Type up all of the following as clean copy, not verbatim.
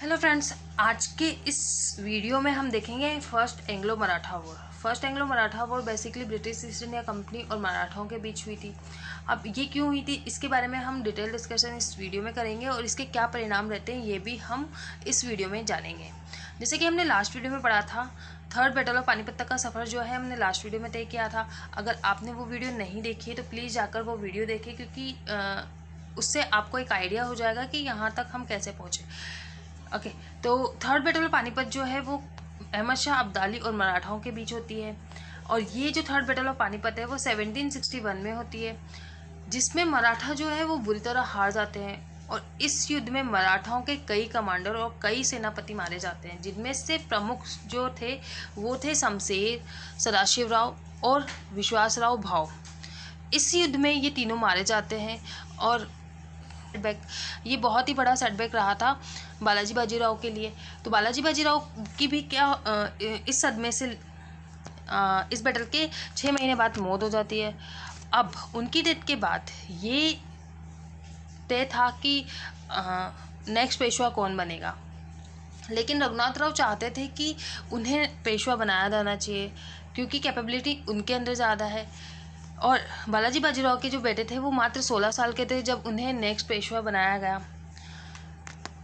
Hello friends, आज के इस वीडियो में हम देखेंगे first Anglo Maratha war. First Anglo Maratha war basically British East India company और मराठाओं के बीच हुई थी। अब ये क्यों हुई थी, इसके बारे में हम डिटेल डिस्कशन इस वीडियो में करेंगे और इसके क्या परिणाम रहते हैं ये भी हम इस वीडियो में जानेंगे। जैसे कि हमने लास्ट वीडियो में पढ़ा था, थर्ड बैटल ऑफ पानीपत का सफ़र जो है हमने लास्ट वीडियो में तय किया था। अगर आपने वो वीडियो नहीं देखी है तो प्लीज़ जाकर वो वीडियो देखें, क्योंकि उससे आपको एक आइडिया हो जाएगा कि यहाँ तक हम कैसे पहुँचे। ओके, तो थर्ड बैटल ऑफ पानीपत जो है वो अहमद शाह अब्दाली और मराठाओं के बीच होती है। और ये जो थर्ड बैटल ऑफ पानीपत है वो 1761 में होती है, जिसमें मराठा जो है वो बुरी तरह हार जाते हैं। और इस युद्ध में मराठाओं के कई कमांडर और कई सेनापति मारे जाते हैं, जिनमें से प्रमुख जो थे वो थे शमशेर, सदाशिवराव और विश्वासराव भाऊ। इस युद्ध में ये तीनों मारे जाते हैं। और सेटबैक, ये बहुत ही बड़ा सेटबैक रहा था बालाजी बाजीराव के लिए। तो बालाजी बाजीराव की भी क्या इस सदमे से इस बैटल के 6 महीने बाद मौत हो जाती है। अब उनकी डेथ के बाद ये तय था कि नेक्स्ट पेशवा कौन बनेगा, लेकिन रघुनाथ राव चाहते थे कि उन्हें पेशवा बनाया जाना चाहिए, क्योंकि कैपेबिलिटी उनके अंदर ज़्यादा है। और बालाजी बाजीराव के जो बेटे थे वो मात्र 16 साल के थे जब उन्हें नेक्स्ट पेशवा बनाया गया।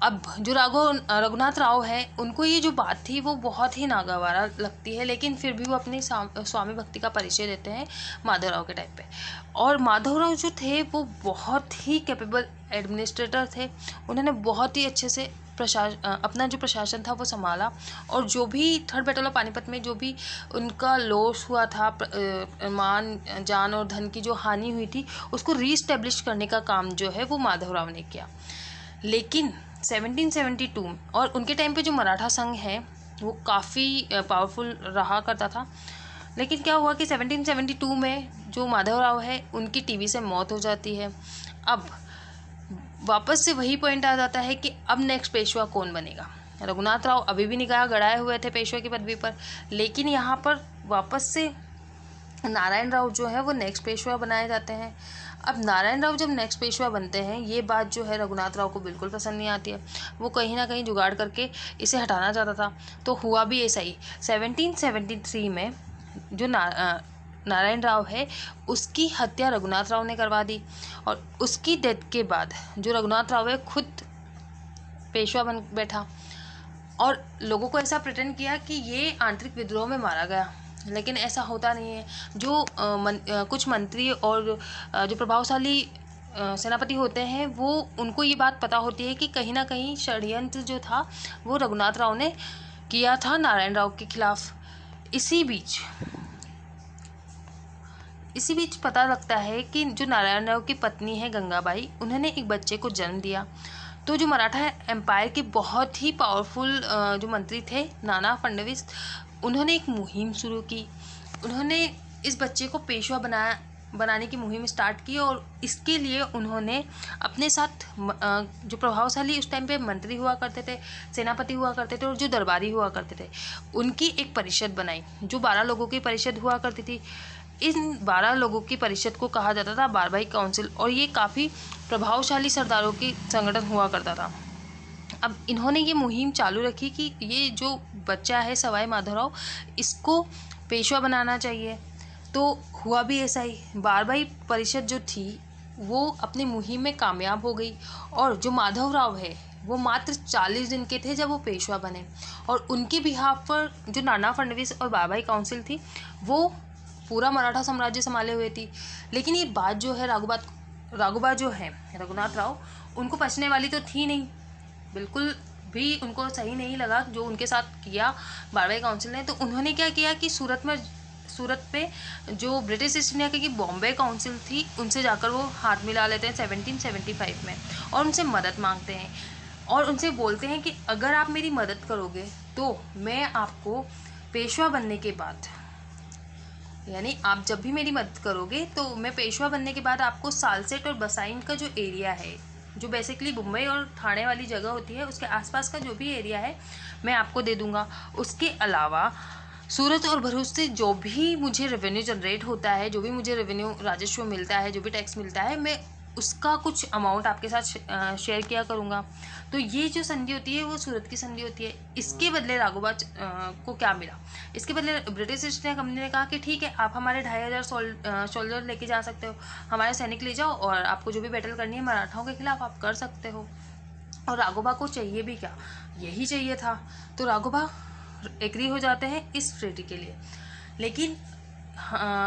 अब जो रघुनाथ राव है, उनको ये जो बात थी वो बहुत ही नागवारा लगती है, लेकिन फिर भी वो अपनी स्वामी भक्ति का परिचय देते हैं माधवराव के टाइप पे। और माधवराव जो थे वो बहुत ही कैपेबल एडमिनिस्ट्रेटर थे। उन्होंने बहुत ही अच्छे से अपना जो प्रशासन था वो संभाला। और जो भी थर्ड बैटल ऑफ पानीपत में जो भी उनका लॉस हुआ था, मान जान और धन की जो हानि हुई थी, उसको रीस्टेब्लिश करने का काम जो है वो माधवराव ने किया। लेकिन 1772 और उनके टाइम पे जो मराठा संघ है वो काफ़ी पावरफुल रहा करता था। लेकिन क्या हुआ कि 1772 में जो माधवराव है उनकी टीबी से मौत हो जाती है। अब वापस से वही पॉइंट आ जाता है कि अब नेक्स्ट पेशवा कौन बनेगा। रघुनाथ राव अभी भी निगाह गड़ाए हुए थे पेशवा की पदवी पर, लेकिन यहाँ पर वापस से नारायण राव जो है वो नेक्स्ट पेशवा बनाए जाते हैं। अब नारायण राव जब नेक्स्ट पेशवा बनते हैं, ये बात जो है रघुनाथ राव को बिल्कुल पसंद नहीं आती है। वो कहीं ना कहीं जुगाड़ करके इसे हटाना चाहता था। तो हुआ भी ऐसा ही। 1773 में जो नारायण राव है उसकी हत्या रघुनाथ राव ने करवा दी। और उसकी डेथ के बाद जो रघुनाथ राव है खुद पेशवा बन बैठा और लोगों को ऐसा प्रिटेंड किया कि ये आंतरिक विद्रोह में मारा गया, लेकिन ऐसा होता नहीं है। जो कुछ मंत्री और जो प्रभावशाली सेनापति होते हैं वो उनको ये बात पता होती है कि कहीं ना कहीं षड्यंत्र जो था वो रघुनाथ राव ने किया था नारायण राव के खिलाफ। इसी बीच पता लगता है कि जो नारायण राव की पत्नी है गंगाबाई, उन्होंने एक बच्चे को जन्म दिया। तो जो मराठा एम्पायर के बहुत ही पावरफुल जो मंत्री थे नाना फडणवीस, उन्होंने एक मुहिम शुरू की। उन्होंने इस बच्चे को पेशवा बनाने की मुहिम स्टार्ट की। और इसके लिए उन्होंने अपने साथ जो प्रभावशाली उस टाइम पे मंत्री हुआ करते थे, सेनापति हुआ करते थे और जो दरबारी हुआ करते थे, उनकी एक परिषद बनाई जो 12 लोगों की परिषद हुआ करती थी। इन 12 लोगों की परिषद को कहा जाता था बारभाई काउंसिल, और ये काफ़ी प्रभावशाली सरदारों की संगठन हुआ करता था। अब इन्होंने ये मुहिम चालू रखी कि ये जो बच्चा है सवाई माधवराव, इसको पेशवा बनाना चाहिए। तो हुआ भी ऐसा ही। बारभाई परिषद जो थी वो अपनी मुहिम में कामयाब हो गई। और जो माधवराव है वो मात्र 40 दिन के थे जब वो पेशवा बने। और उनके बिहाफ पर जो नाना फडणवीस और बारभाई काउंसिल थी वो पूरा मराठा साम्राज्य संभाले हुए थी। लेकिन ये बात जो है राघुबा जो है रघुनाथ राव, उनको पचने वाली तो थी नहीं, बिल्कुल भी उनको सही नहीं लगा जो उनके साथ किया बारभाई काउंसिल ने। तो उन्होंने क्या किया कि सूरत पे जो ब्रिटिश ईस्ट इंडिया की बॉम्बे काउंसिल थी उनसे जाकर वो हाथ मिला लेते हैं 1775 में, और उनसे मदद मांगते हैं। और उनसे बोलते हैं कि अगर आप मेरी मदद करोगे तो मैं आपको पेशवा बनने के बाद, यानी आप जब भी मेरी मदद करोगे तो मैं पेशवा बनने के बाद आपको सालसेट और बसाइन का जो एरिया है, जो बेसिकली मुंबई और ठाणे वाली जगह होती है, उसके आसपास का जो भी एरिया है मैं आपको दे दूंगा। उसके अलावा सूरत और भरूच से जो भी मुझे रेवेन्यू जनरेट होता है, जो भी मुझे रेवेन्यू राजस्व मिलता है, जो भी टैक्स मिलता है, मैं उसका कुछ अमाउंट आपके साथ शेयर किया करूँगा। तो ये जो संधि होती है वो सूरत की संधि होती है। इसके बदले राघोबा को क्या मिला? इसके बदले ब्रिटिश ईस्ट इंडिया कंपनी ने कहा कि ठीक है, आप हमारे 2500 सोल्जर लेके जा सकते हो, हमारे सैनिक ले जाओ और आपको जो भी बैटल करनी है मराठाओं के खिलाफ आप कर सकते हो। और राघोबा को चाहिए भी क्या? यही चाहिए था। तो राघोबा एग्री हो जाते हैं इस ट्रीटी के लिए। लेकिन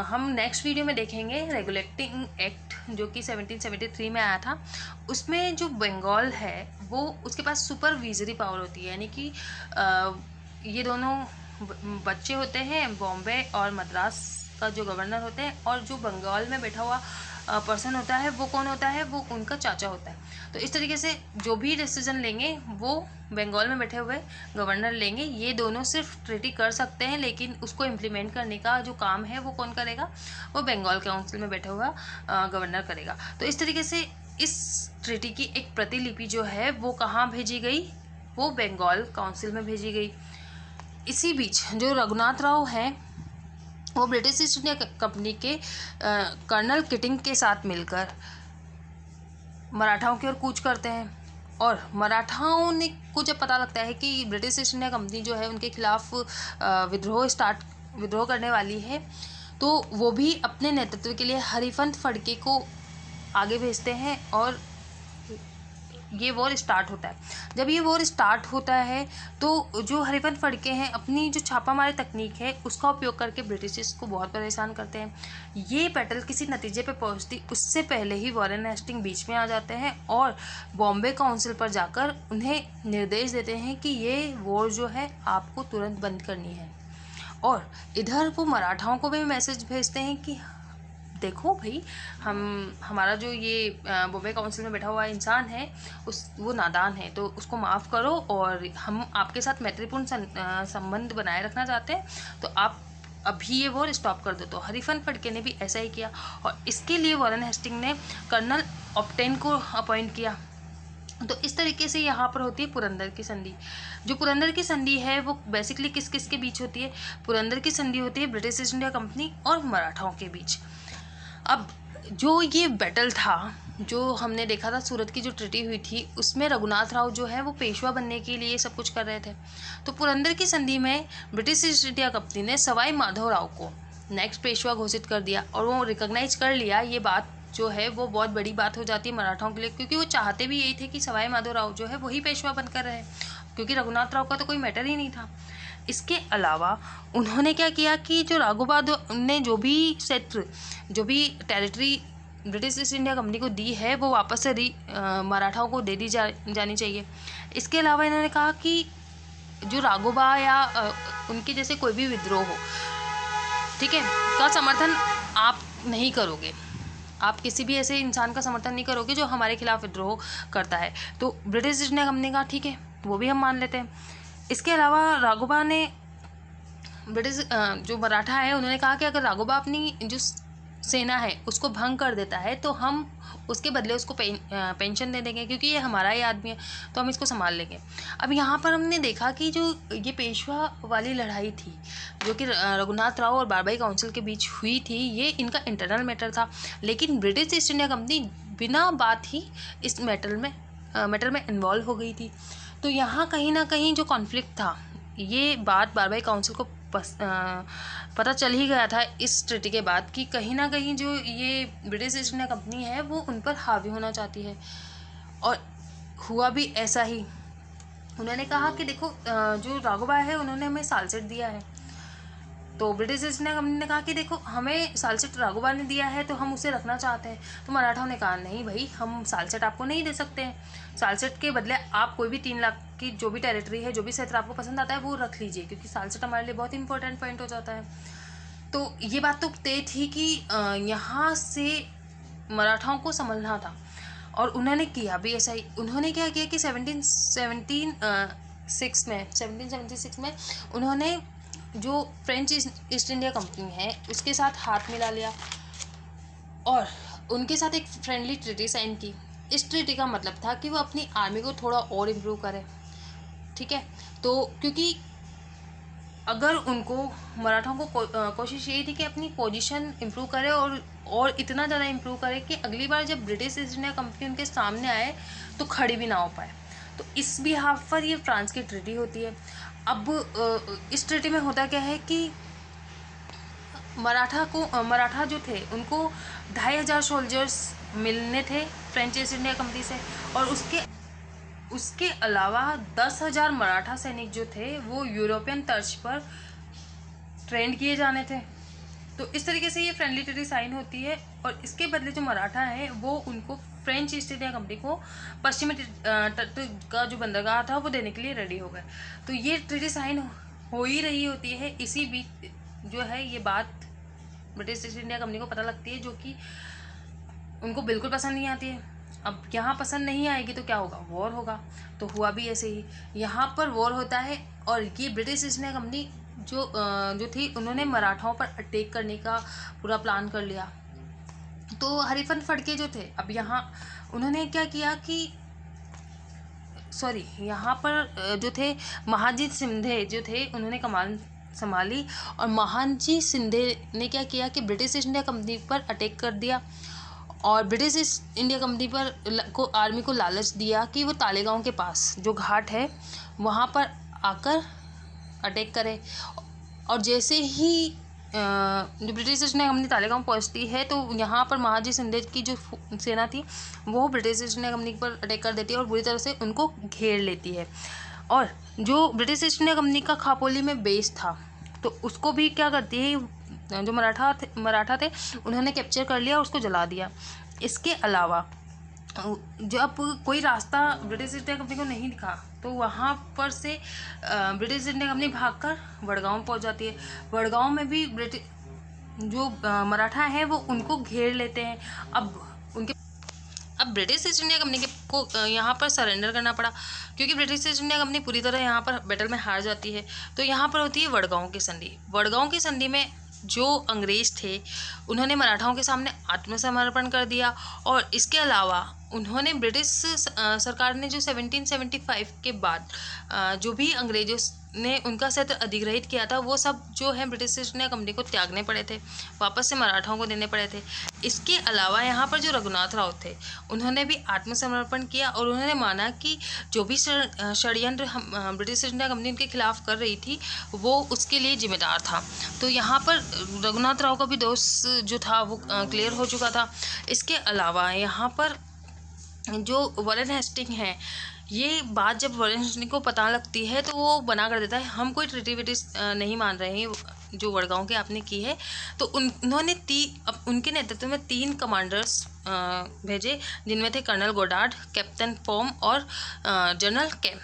हम नेक्स्ट वीडियो में देखेंगे रेगुलेटिंग एक्ट जो कि 1773 में आया था। उसमें जो बंगाल है वो उसके पास सुपरविजरी पावर होती है, यानी कि ये दोनों बच्चे होते हैं, बॉम्बे और मद्रास का जो गवर्नर होते हैं, और जो बंगाल में बैठा हुआ पर्सन होता है वो कौन होता है? वो उनका चाचा होता है। तो इस तरीके से जो भी डिसीजन लेंगे वो बंगाल में बैठे हुए गवर्नर लेंगे। ये दोनों सिर्फ ट्रीटी कर सकते हैं, लेकिन उसको इम्प्लीमेंट करने का जो काम है वो कौन करेगा? वो बंगाल काउंसिल में बैठा हुआ गवर्नर करेगा। तो इस तरीके से इस ट्रीटी की एक प्रतिलिपि जो है वो कहाँ भेजी गई? वो बंगाल काउंसिल में भेजी गई। इसी बीच जो रघुनाथ राव हैं वो ब्रिटिश ईस्ट इंडिया कंपनी के कर्नल किटिंग के साथ मिलकर मराठाओं की ओर कूच करते हैं। और मराठाओं ने को जब पता लगता है कि ब्रिटिश ईस्ट इंडिया कंपनी जो है उनके खिलाफ विद्रोह करने वाली है, तो वो भी अपने नेतृत्व के लिए हरिफंत फड़के को आगे भेजते हैं और ये वॉर स्टार्ट होता है। जब ये वॉर स्टार्ट होता है तो जो हरिवंश फड़के हैं अपनी जो छापामारी तकनीक है उसका उपयोग करके ब्रिटिशर्स को बहुत परेशान करते हैं। ये बैटल किसी नतीजे पे पहुंचती उससे पहले ही वॉरेन हेस्टिंग बीच में आ जाते हैं और बॉम्बे काउंसिल पर जाकर उन्हें निर्देश देते हैं कि ये वॉर जो है आपको तुरंत बंद करनी है। और इधर वो मराठाओं को भी मैसेज भेजते हैं कि देखो भाई, हमारा जो ये बॉम्बे काउंसिल में बैठा हुआ इंसान है वो नादान है, तो उसको माफ़ करो और हम आपके साथ मैत्रीपूर्ण संबंध बनाए रखना चाहते हैं, तो आप अभी ये वॉर स्टॉप कर दो। तो हरिफंत फड़के ने भी ऐसा ही किया और इसके लिए वॉरेन हेस्टिंग ने कर्नल ऑप्टेन को अपॉइंट किया। तो इस तरीके से यहाँ पर होती है पुरंदर की संधि। जो पुरंदर की संधि है वो बेसिकली किस किस के बीच होती है? पुरंदर की संधि होती है ब्रिटिश ईस्ट इंडिया कंपनी और मराठाओं के बीच। अब जो ये बैटल था, जो हमने देखा था सूरत की जो ट्रीटी हुई थी, उसमें रघुनाथ राव जो है वो पेशवा बनने के लिए सब कुछ कर रहे थे। तो पुरंदर की संधि में ब्रिटिश ईस्ट इंडिया कंपनी ने सवाई माधव राव को नेक्स्ट पेशवा घोषित कर दिया और वो रिकॉग्नाइज कर लिया। ये बात जो है वो बहुत बड़ी बात हो जाती है मराठाओं के लिए, क्योंकि वो चाहते भी यही थे कि सवाई माधव राव जो है वही पेशवा बनकर रहे, क्योंकि रघुनाथ राव का तो कोई मैटर ही नहीं था। इसके अलावा उन्होंने क्या किया कि जो राघोबा ने जो भी क्षेत्र, जो भी territory British East India company को दी है वो वापस से मराठाओं को दे दी जानी चाहिए। इसके अलावा इन्होंने कहा कि जो राघोबा या उनके जैसे कोई भी विद्रोह हो, ठीक है, का समर्थन आप नहीं करोगे, आप किसी भी ऐसे इंसान का समर्थन नहीं करोगे जो हमारे खिलाफ विद्रोह करता है। तो ब्रिटिश ईस्ट इंडिया कंपनी का ठीक है, वो भी हम मान लेते हैं। इसके अलावा राघोबा ने ब्रिटिश जो मराठा है उन्होंने कहा कि अगर राघोबा अपनी जो सेना है उसको भंग कर देता है तो हम उसके बदले उसको पेंशन दे देंगे, क्योंकि ये हमारा ही आदमी है, तो हम इसको संभाल लेंगे। अब यहाँ पर हमने देखा कि जो ये पेशवा वाली लड़ाई थी जो कि रघुनाथ राव और बारबाई काउंसिल के बीच हुई थी, ये इनका इंटरनल मैटर था, लेकिन ब्रिटिश ईस्ट इंडिया कंपनी बिना बात ही इस मैटर में इन्वॉल्व हो गई थी। तो यहाँ कहीं ना कहीं जो कॉन्फ्लिक्ट था, ये बात बारबाई काउंसिल को पता चल ही गया था इस ट्रीटी के बाद कि कहीं ना कहीं जो ये ब्रिटिश ईस्ट इंडिया कंपनी है वो उन पर हावी होना चाहती है, और हुआ भी ऐसा ही। उन्होंने कहा कि देखो, जो राघोबा है उन्होंने हमें सालसेट दिया है, तो ब्रिटिश ईस्ट इंडिया कंपनी ने कहा कि देखो हमें सालसेट राघोबा ने दिया है तो हम उसे रखना चाहते हैं। तो मराठाओं ने कहा नहीं भाई, हम सालसेट आपको नहीं दे सकते हैं, सालसेट के बदले आप कोई भी 3 लाख की जो भी टेरिटरी है, जो भी क्षेत्र आपको पसंद आता है वो रख लीजिए, क्योंकि सालसेट हमारे लिए बहुत इंपॉर्टेंट पॉइंट हो जाता है। तो ये बात तो तय थी कि यहाँ से मराठाओं को संभलना था, और उन्होंने किया भी ऐसा ही। उन्होंने क्या किया कि 1776 में उन्होंने जो फ्रेंच ईस्ट इंडिया कंपनी है उसके साथ हाथ मिला लिया और उनके साथ एक फ्रेंडली ट्रीटी साइन की। इस ट्रीटी का मतलब था कि वो अपनी आर्मी को थोड़ा और इम्प्रूव करे, ठीक है। तो क्योंकि अगर उनको मराठाओं को कोशिश यही थी कि अपनी पोजीशन इम्प्रूव करे और इतना ज़्यादा इम्प्रूव करे कि अगली बार जब ब्रिटिश ईस्ट इंडिया कंपनी उनके सामने आए तो खड़ी भी ना हो पाए। तो इस बिहाफ पर ये फ्रांस की ट्रीटी होती है। अब इस ट्रीटी में होता क्या है कि मराठा जो थे उनको 2500 सोल्जर्स मिलने थे फ्रेंच ईस्ट इंडिया कंपनी से, और उसके अलावा 10,000 मराठा सैनिक जो थे वो यूरोपियन तर्ज पर ट्रेंड किए जाने थे। तो इस तरीके से ये फ्रेंडली ट्रीटी साइन होती है, और इसके बदले जो मराठा हैं वो उनको फ्रेंच ईस्ट इंडिया कंपनी को पश्चिमी तट का जो बंदरगाह था वो देने के लिए रेडी हो गए। तो ये ट्रीटी साइन हो ही रही होती है, इसी बीच जो है ये बात ब्रिटिश ईस्ट इंडिया कंपनी को पता लगती है, जो कि उनको बिल्कुल पसंद नहीं आती है। अब यहाँ पसंद नहीं आएगी तो क्या होगा, वॉर होगा। तो हुआ भी ऐसे ही, यहाँ पर वॉर होता है, और ये ब्रिटिश ईस्ट इंडिया कंपनी जो थी उन्होंने मराठाओं पर अटैक करने का पूरा प्लान कर लिया। तो हरिफन फड़के जो थे, अब यहाँ उन्होंने क्या किया कि यहाँ पर जो थे महाजी शिंदे जो थे उन्होंने कमान संभाली, और महाजी शिंदे ने क्या किया कि ब्रिटिश ईस्ट इंडिया कंपनी पर अटैक कर दिया, और ब्रिटिश ईस्ट इंडिया कंपनी पर आर्मी को लालच दिया कि वो तालेगांव के पास जो घाट है वहाँ पर आकर अटैक करे। और जैसे ही जो British East India company Talegaon पहुँचती है तो यहाँ पर महाजी शिंदे की जो सेना थी वो ब्रिटिश ईस्ट इंडिया कंपनी पर अटैक कर देती है और बुरी तरह से उनको घेर लेती है। और जो ब्रिटिश ईस्ट इंडिया कंपनी का खापोली में बेस था तो उसको भी क्या करती है, जो मराठा थे उन्होंने कैप्चर कर लिया और उसको जला दिया। इसके अलावा जब कोई रास्ता ब्रिटिश ईस्ट इंडिया कंपनी को नहीं दिखा तो वहाँ पर से ब्रिटिश ईस्ट इंडिया कंपनी भागकर वडगांव पहुँच जाती है। वडगांव में भी जो मराठा हैं वो उनको घेर लेते हैं। अब ब्रिटिश ईस्ट इंडिया कंपनी को यहाँ पर सरेंडर करना पड़ा, क्योंकि ब्रिटिश ईस्ट इंडिया कंपनी पूरी तरह यहाँ पर बैटल में हार जाती है। तो यहाँ पर होती है वडगांव की संधि। वडगांव की संधि में जो अंग्रेज थे उन्होंने मराठाओं के सामने आत्मसमर्पण कर दिया, और इसके अलावा उन्होंने ब्रिटिश सरकार ने जो 1775 के बाद जो भी अंग्रेजों ने उनका क्षेत्र अधिग्रहित किया था वो सब जो है ब्रिटिश ईस्ट इंडिया कंपनी को त्यागने पड़े थे, वापस से मराठाओं को देने पड़े थे। इसके अलावा यहाँ पर जो रघुनाथ राव थे उन्होंने भी आत्मसमर्पण किया, और उन्होंने माना कि जो भी षड्यंत्र ब्रिटिश ईस्ट इंडिया कंपनी उनके खिलाफ कर रही थी वो उसके लिए जिम्मेदार था। तो यहाँ पर रघुनाथ राव का भी दोष जो था वो क्लियर हो चुका था। इसके अलावा यहाँ पर जो वॉरेन हेस्टिंग है, ये बात जब वॉरेन हेस्टिंग को पता लगती है तो वो बना कर देता है हम कोई ट्रीटी विटी नहीं मान रहे हैं जो वडगांव के आपने की है। तो उन्होंने उनके नेतृत्व में 3 कमांडर्स भेजे, जिनमें थे कर्नल गोडार्ड, कैप्टन पॉम और जनरल कैम,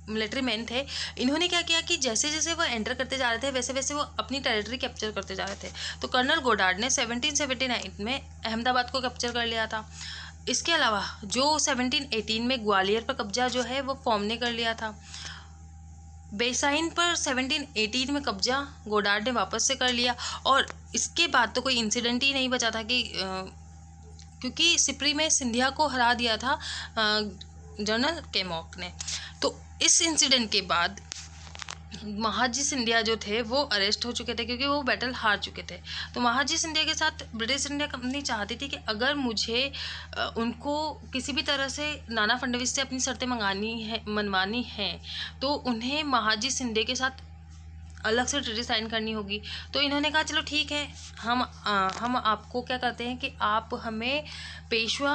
मिलिट्री मैन थे। इन्होंने क्या किया कि जैसे जैसे वो एंटर करते जा रहे थे वैसे वैसे वो अपनी टेरिटरी कैप्चर करते जा रहे थे। तो कर्नल गोडार्ड ने 1779 में अहमदाबाद को कैप्चर कर लिया था। इसके अलावा जो 1718 में ग्वालियर पर कब्जा जो है वो फॉर्म ने कर लिया था। बेसाइन पर 1718 में कब्जा गोडार्ड ने वापस से कर लिया, और इसके बाद तो कोई इंसिडेंट ही नहीं बचा था कि क्योंकि सिपरी में सिंधिया को हरा दिया था जनरल केमॉक ने। तो इस इंसिडेंट के बाद महाजी सिंधिया जो थे वो अरेस्ट हो चुके थे क्योंकि वो बैटल हार चुके थे। तो महाजी सिंधिया के साथ ब्रिटिश इंडिया कंपनी चाहती थी कि अगर मुझे उनको किसी भी तरह से नाना फडणवीस से अपनी शर्तें मनवानी है तो उन्हें महाजी सिंधिया के साथ अलग से ट्रीटी साइन करनी होगी। तो इन्होंने कहा चलो ठीक है, हम आपको क्या करते हैं कि आप हमें पेशवा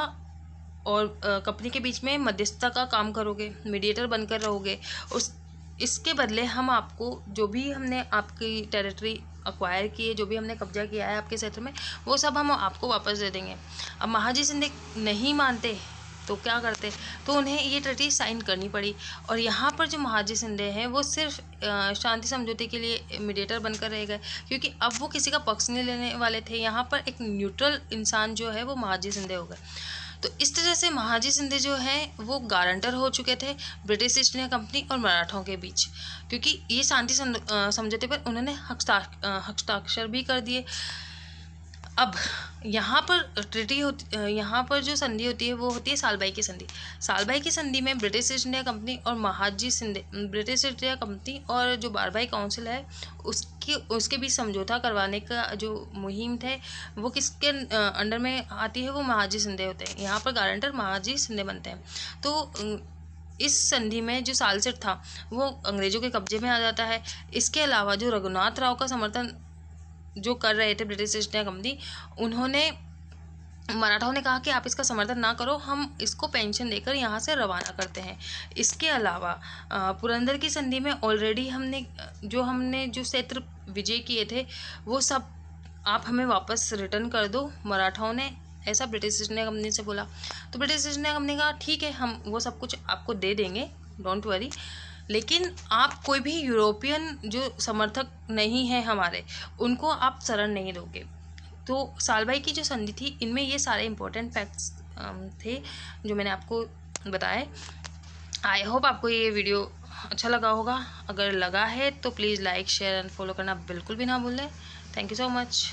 और कंपनी के बीच में मध्यस्थता का काम करोगे, मीडिएटर बनकर रहोगे। इसके बदले हम आपको जो भी हमने आपकी टेरिटरी अक्वायर की है, जो भी हमने कब्जा किया है आपके क्षेत्र में, वो सब हम आपको वापस दे देंगे। अब महाजी सिंधे नहीं मानते तो क्या करते, तो उन्हें ये ट्रीटी साइन करनी पड़ी। और यहाँ पर जो महाजी सिंधे हैं वो सिर्फ शांति समझौते के लिए मीडिएटर बनकर रह गए, क्योंकि अब वो किसी का पक्ष नहीं लेने वाले थे। यहाँ पर एक न्यूट्रल इंसान जो है वो महाजी सिंधे हो गए। तो इस तरह से महाजी सिंधे जो है वो गारंटर हो चुके थे ब्रिटिश ईस्ट इंडिया कंपनी और मराठों के बीच, क्योंकि ये शांति समझौते पर उन्होंने हस्ताक्षर भी कर दिए। अब यहाँ पर ट्रीटी होती, यहाँ पर जो संधि होती है वो होती है सालबाई की संधि। सालबाई की संधि में ब्रिटिश ईस्ट इंडिया कंपनी और Mahadji Shinde, British East India company और जो बारबाई काउंसिल है उसके बीच समझौता करवाने का जो मुहिम थे वो किसके अंडर में आती है, वो महाजी शिंदे होते हैं। यहाँ पर गारंटर महाजी शिंदे बनते हैं। तो इस संधि में जो सालसेट था वो अंग्रेजों के कब्जे में आ जाता है। इसके अलावा जो रघुनाथ राव का समर्थन जो कर रहे थे ब्रिटिश ईस्ट इंडिया कंपनी, उन्होंने, मराठाओं ने कहा कि आप इसका समर्थन ना करो, हम इसको पेंशन देकर यहाँ से रवाना करते हैं। इसके अलावा पुरंदर की संधि में ऑलरेडी हमने जो क्षेत्र विजय किए थे वो सब आप हमें वापस रिटर्न कर दो, मराठाओं ने ऐसा ब्रिटिश ईस्ट इंडिया कंपनी से बोला। तो ब्रिटिश ईस्ट इंडिया कंपनी कहा ठीक है, हम वो सब कुछ आपको दे देंगे, डोंट वरी, लेकिन आप कोई भी यूरोपियन जो समर्थक नहीं है हमारे, उनको आप शरण नहीं दोगे। तो सालबाई की जो संधि थी इनमें ये सारे इंपॉर्टेंट फैक्ट्स थे जो मैंने आपको बताए। आई होप आपको ये वीडियो अच्छा लगा होगा। अगर लगा है तो please like, share and follow करना बिल्कुल भी ना भूलें। Thank you so much.